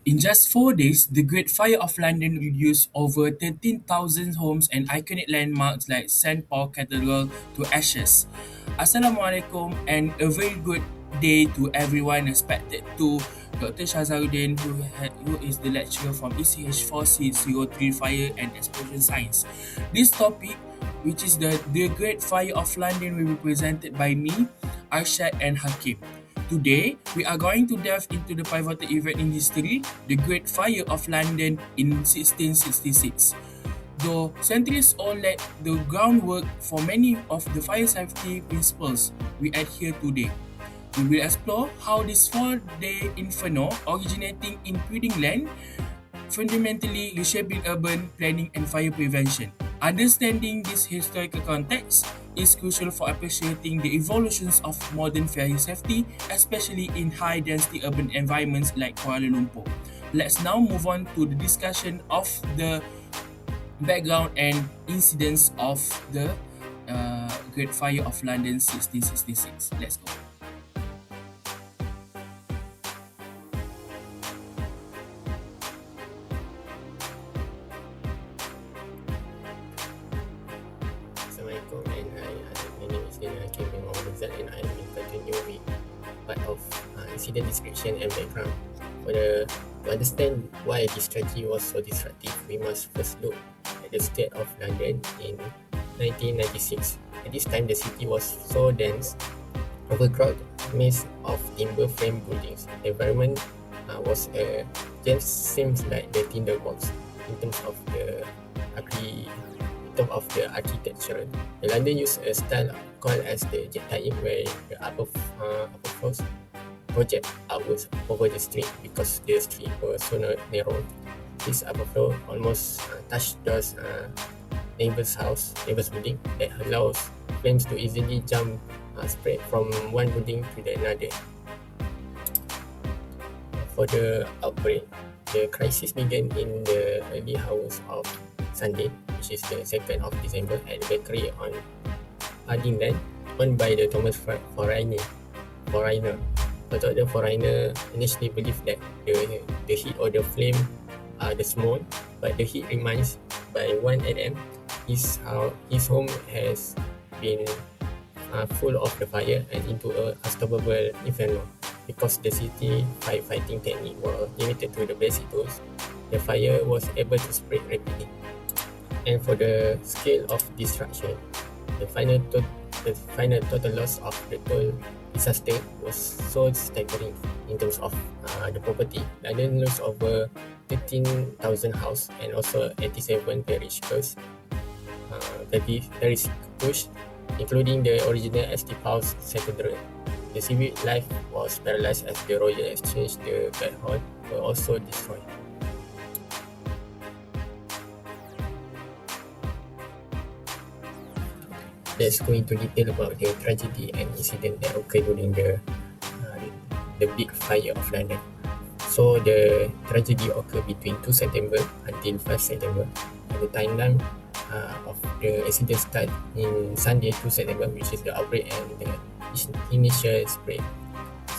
In just 4 days, the Great Fire of London reduced over 13,000 homes and iconic landmarks like St. Paul Cathedral to ashes. Assalamualaikum and a very good day to everyone, respected to Dr. Shazaruddin, who is the lecturer from ECH4603 Fire and Explosion Science. This topic, which is the Great Fire of London, will be presented by me, Arshad and Hakim. Today, we are going to delve into the pivotal event in history, the Great Fire of London in 1666. Though centuries old laid the groundwork for many of the fire safety principles we adhere today. We will explore how this 4-day inferno, originating in Pudding Land, fundamentally reshaping urban planning and fire prevention. Understanding this historical context is crucial for appreciating the evolutions of modern fire safety, especially in high-density urban environments like Kuala Lumpur. Let's now move on to the discussion of the background and incidents of the Great Fire of London 1666. Let's go. Assalamualaikum and hi, my name is Dina Hakim bin Muhammad Rizal and I will continue with part of incident description and background. To understand why this strategy was so disruptive, we must first look at the state of London in 1996. At this time, the city was so dense, overcrowded, maze of timber frame buildings. The environment just seems like the tinderbox in terms of the architecture. The London used a style called as the jet tying, where the upper floors project outwards over the street because the street was so narrow. This upper floor almost touched those neighbor's building that allows flames to easily spread from one building to the another. For the outbreak, the crisis began in the early hours of Sunday, which is the 2nd of December, at the bakery on Harding owned by the Thomas Foreigner. Although the foreigner initially believed that the heat or the flame are the small, but the heat remains. By 1 a.m., his home has been full of the fire and into a unstoppable inferno. Because the city firefighting technique were limited to the basic tools, the fire was able to spread rapidly. And for the scale of destruction, the final total loss of the whole disaster was so staggering in terms of the property. London lost over 13,000 houses and also 87 parishes. Parish pushed, including the original St. Paul's Cathedral. The civic life was paralyzed as the Royal Exchange, the Guildhall, were also destroyed. Let's go into detail about the tragedy and incident that occurred during the big fire of London. So the tragedy occurred between 2 September until 5 September. The timeline of the incident started in Sunday 2 September, which is the outbreak and the initial spread.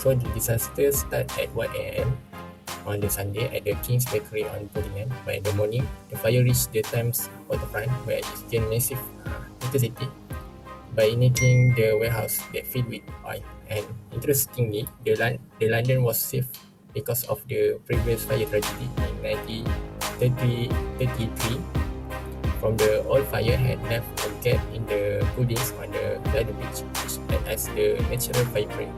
So the disaster started at 1 a.m. on the Sunday at the King's Bakery on Pudding. By the morning, the fire reached the Thames waterfront, where it gained massive intensity by igniting the warehouse that filled with oil. And interestingly, the London was safe because of the previous fire tragedy in 1933. From the old fire had left a gap in the buildings on the London Bridge, which acted as the natural fire break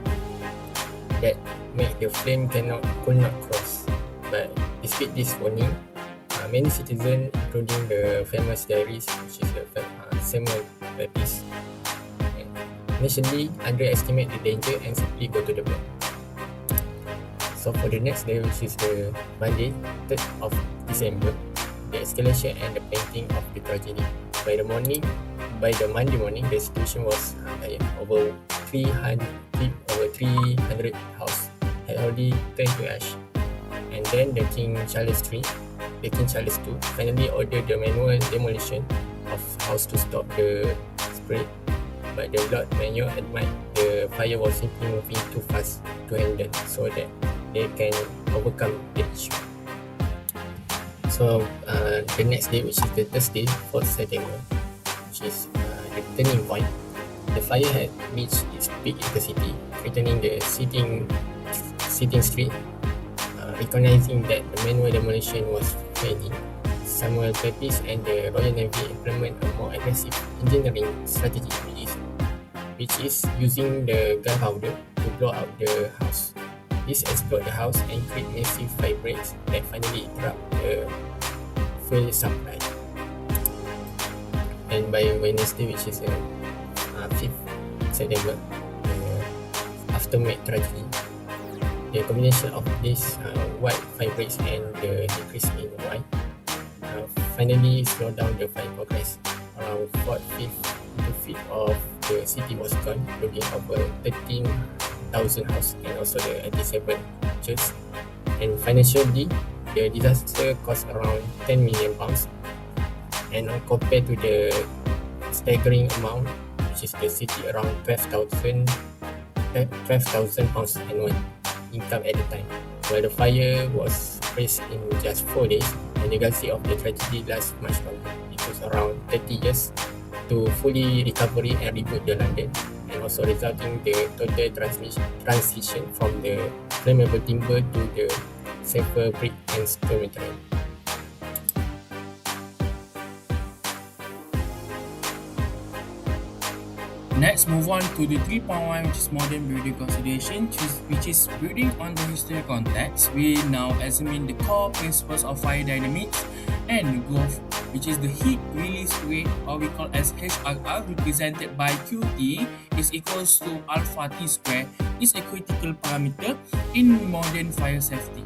that made the flame could not cross. But despite this warning, many citizens, including the famous diarist, which is the Samuel Baptist, initially underestimate the danger and simply go to the bed. So for the next day, which is the Monday, 3rd of December, the escalation and the painting of the tragedy. By the Monday morning, the situation was over 300 houses had already turned to ash. And then the King Charles II finally ordered the manual demolition of house to stop the spread. But the Lord Mayor admitted the fire was simply moving too fast to handle, so that they can overcome the issue. So the next day, which is the Thursday, 4th September, which is the turning point, the fire had reached its peak in the city, threatening the sitting street. Recognizing that the manual demolition was failing, Samuel Pepys and the Royal Navy implement a more aggressive engineering strategy, which is using the gunpowder to blow out the house. This explode the house and create massive fire breaks that finally interrupt the fuel supply. And by Wednesday, which is 5th September, aftermath tragedy, the combination of this wide fire breaks and the decrease in Y finally slowed down the fire progress. Around 4/5 to 5th of the city was gone, including over 13,000 houses and also the 87 churches. And financially, the disaster cost around £10 million. And compared to the staggering amount, which is the city around £12,000 annual income at the time, while the fire was raised in just 4 days, the legacy of the tragedy lasts much longer. It was around 30 years to fully recovery and reboot the London, and also resulting the total transition from the flammable timber to the safer brick and stone material. Next, move on to the 3.1, which is modern building consideration, which is building on the historical context. We now examine the core principles of fire dynamics and growth, which is the heat release rate, or we call as HRR, represented by QT is equals to alpha T square, is a critical parameter in modern fire safety.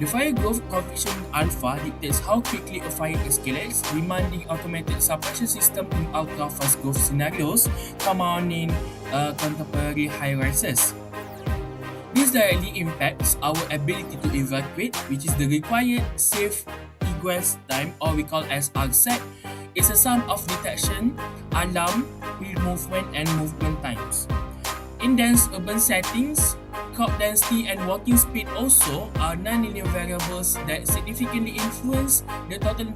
The fire growth coefficient alpha dictates how quickly a fire escalates, demanding automated suppression system in ultra-fast growth scenarios common in contemporary high-rises. This directly impacts our ability to evacuate, which is the required safe egress time, or we call as RSET. It's a sum of detection, alarm, pre-movement, and movement times. In dense urban settings, crowd density and walking speed also are non-linear variables that significantly influence the total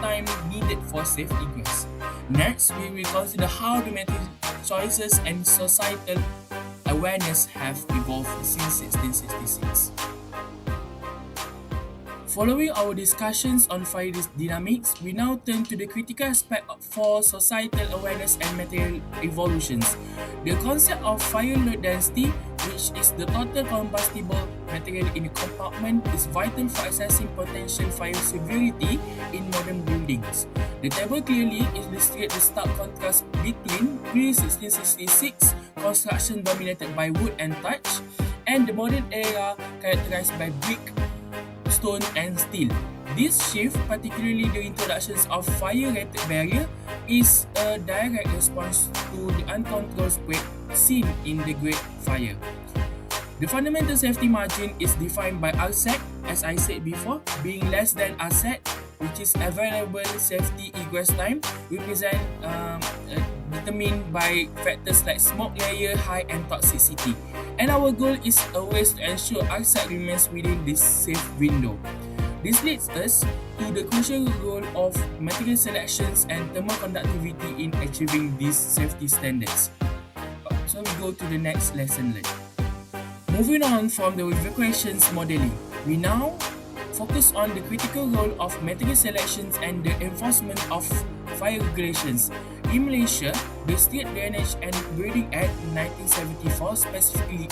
time needed for safe egress. Next, we will consider how the material choices and societal awareness have evolved since 1666. Following our discussions on fire dynamics, we now turn to the critical aspect for societal awareness and material evolutions. The concept of fire load density, which is the total combustible material in a compartment, is vital for assessing potential fire severity in modern buildings. The table clearly illustrates the stark contrast between pre-1666 construction dominated by wood and thatch and the modern era characterized by brick, stone, and steel. This shift, particularly the introduction of fire-rated barrier, is a direct response to the uncontrolled spread seen in the Great Fire. The fundamental safety margin is defined by RSET, as I said before, being less than RSET, which is available safety egress time, determined by factors like smoke layer, height, and toxicity. And our goal is always to ensure RSET remains within this safe window. This leads us to the crucial role of material selections and thermal conductivity in achieving these safety standards. So we go to the next lesson learned. Moving on from the evacuations modeling, we now focus on the critical role of material selections and the enforcement of fire regulations. In Malaysia, the State Drainage and Building Act 1974, specifically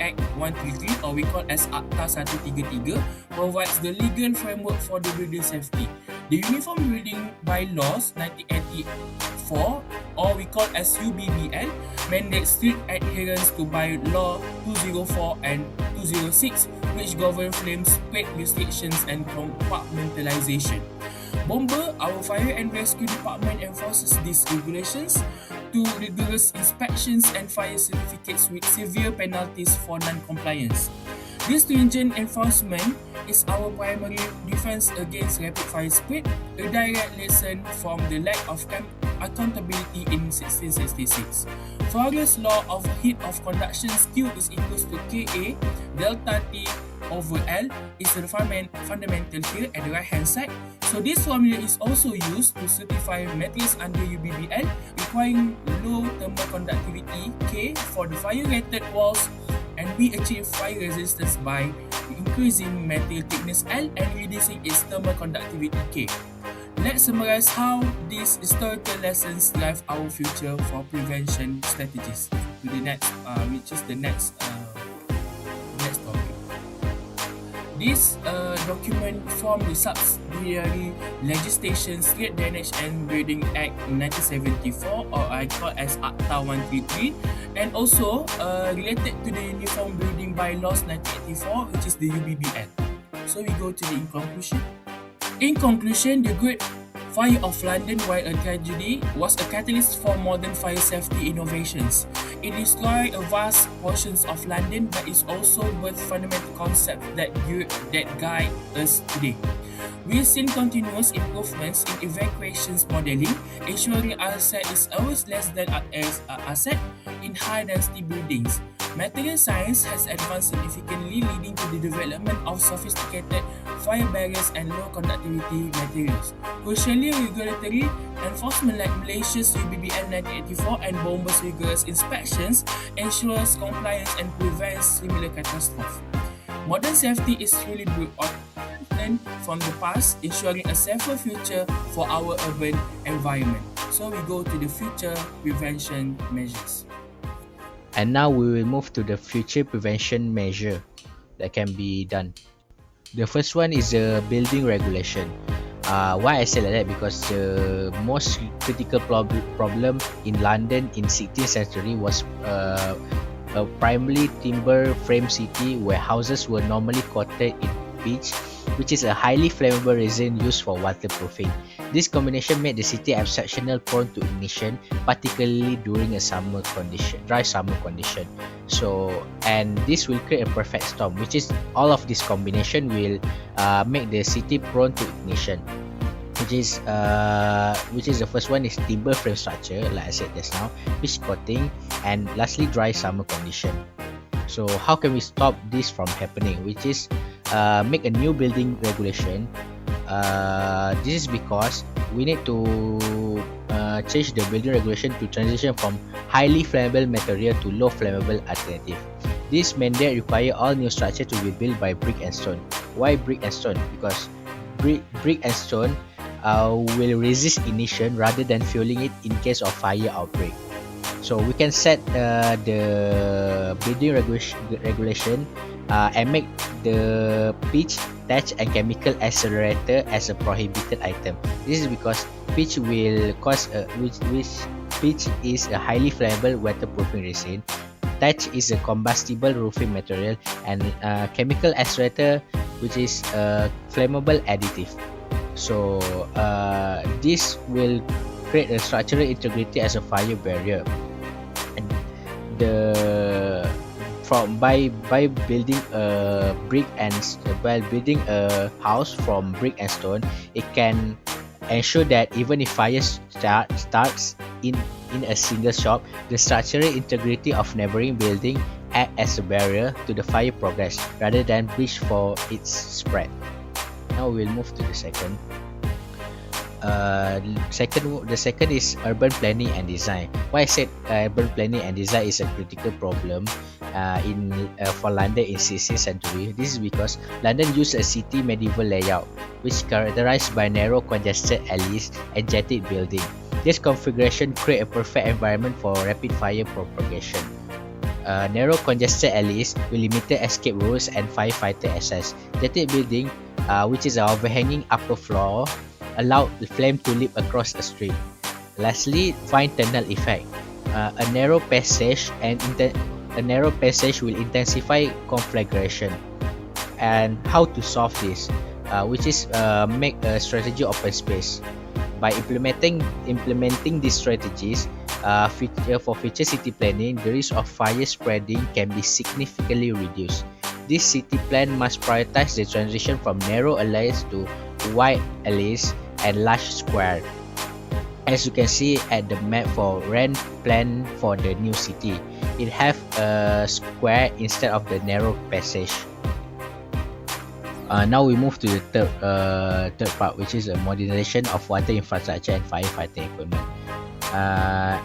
Act 133, or we call as Akta 133, provides the legal framework for the building safety. The Uniform Building Bylaws 1984, or we call as UBBL, mandates strict adherence to Bylaw 204 and 206, which govern flame spread restrictions and compartmentalization. Bomber, our fire and rescue department, enforces these regulations to rigorous inspections and fire certificates with severe penalties for non-compliance. This stringent enforcement is our primary defense against rapid fire spread, a direct lesson from the lack of accountability in 1666. Florida's law of heat of conduction Q is equals to Ka delta T over L is the fundamental here at the right hand side. So this formula is also used to certify materials under UBBL requiring low thermal conductivity K for the fire-rated walls, and we achieve fire resistance by increasing material thickness L and reducing its thermal conductivity K. Let's summarize how these historical lessons drive our future for prevention strategies to the next, which is the next topic. This document formed the subsidiary legislation Street Drainage and Building Act 1974, or I call as Acta 133, and also related to the Uniform Building Bylaws 1984, which is the UBBL. So we go to the conclusion. In conclusion, the Great Fire of London, while a tragedy, was a catalyst for modern fire safety innovations. It destroyed vast portions of London, but it also birthed fundamental concepts that guide us today. We've seen continuous improvements in evacuations modeling, ensuring asset is always less than asset in high-density buildings. Material science has advanced significantly, leading to the development of sophisticated fire barriers and low-conductivity materials. Crucially, regulatory enforcement like Malaysia's UBBL 1984 and Bomber's rigorous inspections ensures compliance and prevents similar catastrophes. Modern safety is truly built on learn from the past, ensuring a safer future for our urban environment. So we go to the future prevention measures. And now we will move to the future prevention measure that can be done. The first one is the building regulation. Why I say like that? Because the most critical problem in London in 16th century was a primarily timber frame city where houses were normally coated in pitch, which is a highly flammable resin used for waterproofing. This combination made the city exceptionally prone to ignition, particularly during a dry summer condition. And this will create a perfect storm, which is all of this combination will make the city prone to ignition. Which is the first one is timber frame structure, like I said just now, pitch coating, and lastly dry summer condition. So how can we stop this from happening? Which is make a new building regulation. This is because we need to change the building regulation to transition from highly flammable material to low flammable alternative. This mandate require all new structure to be built by brick and stone. Why brick and stone? Because brick and stone will resist ignition rather than fueling it in case of fire outbreak. So we can set the building regulation and make the pitch, thatch, and chemical accelerator as a prohibited item. This is because pitch will cause which pitch is a highly flammable waterproofing resin. Thatch is a combustible roofing material, and chemical accelerator, which is a flammable additive. So this will create a structural integrity as a fire barrier. And by building a building a house from brick and stone, it can ensure that even if fire starts in a single shop, the structural integrity of neighboring building act as a barrier to the fire progress rather than bridge for its spread. Now we'll move to the second. The second is urban planning and design. Why I said urban planning and design is a critical problem for London in 16th century. This is because London used a city medieval layout, which characterized by narrow congested alleys and jetted building. This configuration creates a perfect environment for rapid fire propagation. Narrow congested alleys with limited escape routes and firefighter access. Jetted building, which is an overhanging upper floor, allowed the flame to leap across a street. Lastly, fine tunnel effect. A narrow passage will intensify conflagration. And how to solve this? Which is make a strategy open space. By implementing these strategies, for future city planning, the risk of fire spreading can be significantly reduced. This city plan must prioritize the transition from narrow alleys to wide alleys and large square. As you can see at the map for Rand plan for the new city, it have a square instead of the narrow passage. Now we move to the third part, which is a modernization of water infrastructure and firefighting equipment.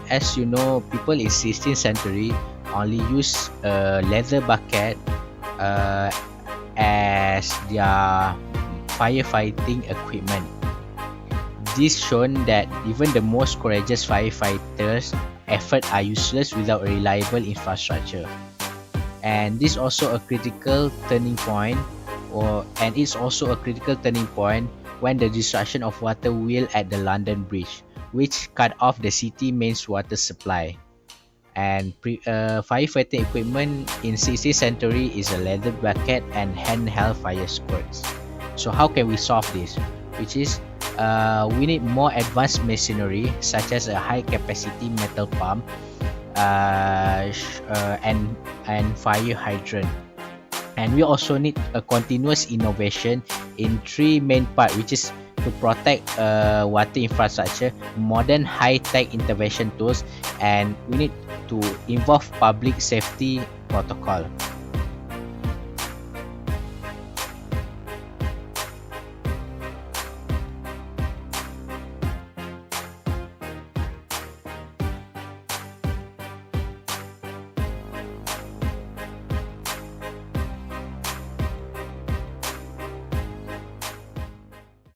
As you know, people in 16th century only use a leather bucket as their firefighting equipment. This shown that even the most courageous firefighters' efforts are useless without a reliable infrastructure. And this also a critical turning point, and it's also a critical turning point when the destruction of water wheel at the London Bridge, which cut off the city mains water supply. And firefighting equipment in 16th century is a leather bucket and handheld fire squirts. So how can we solve this? Which is we need more advanced machinery such as a high capacity metal pump and fire hydrant. And we also need a continuous innovation in three main parts, which is to protect water infrastructure, modern high-tech intervention tools, and we need to involve public safety protocol.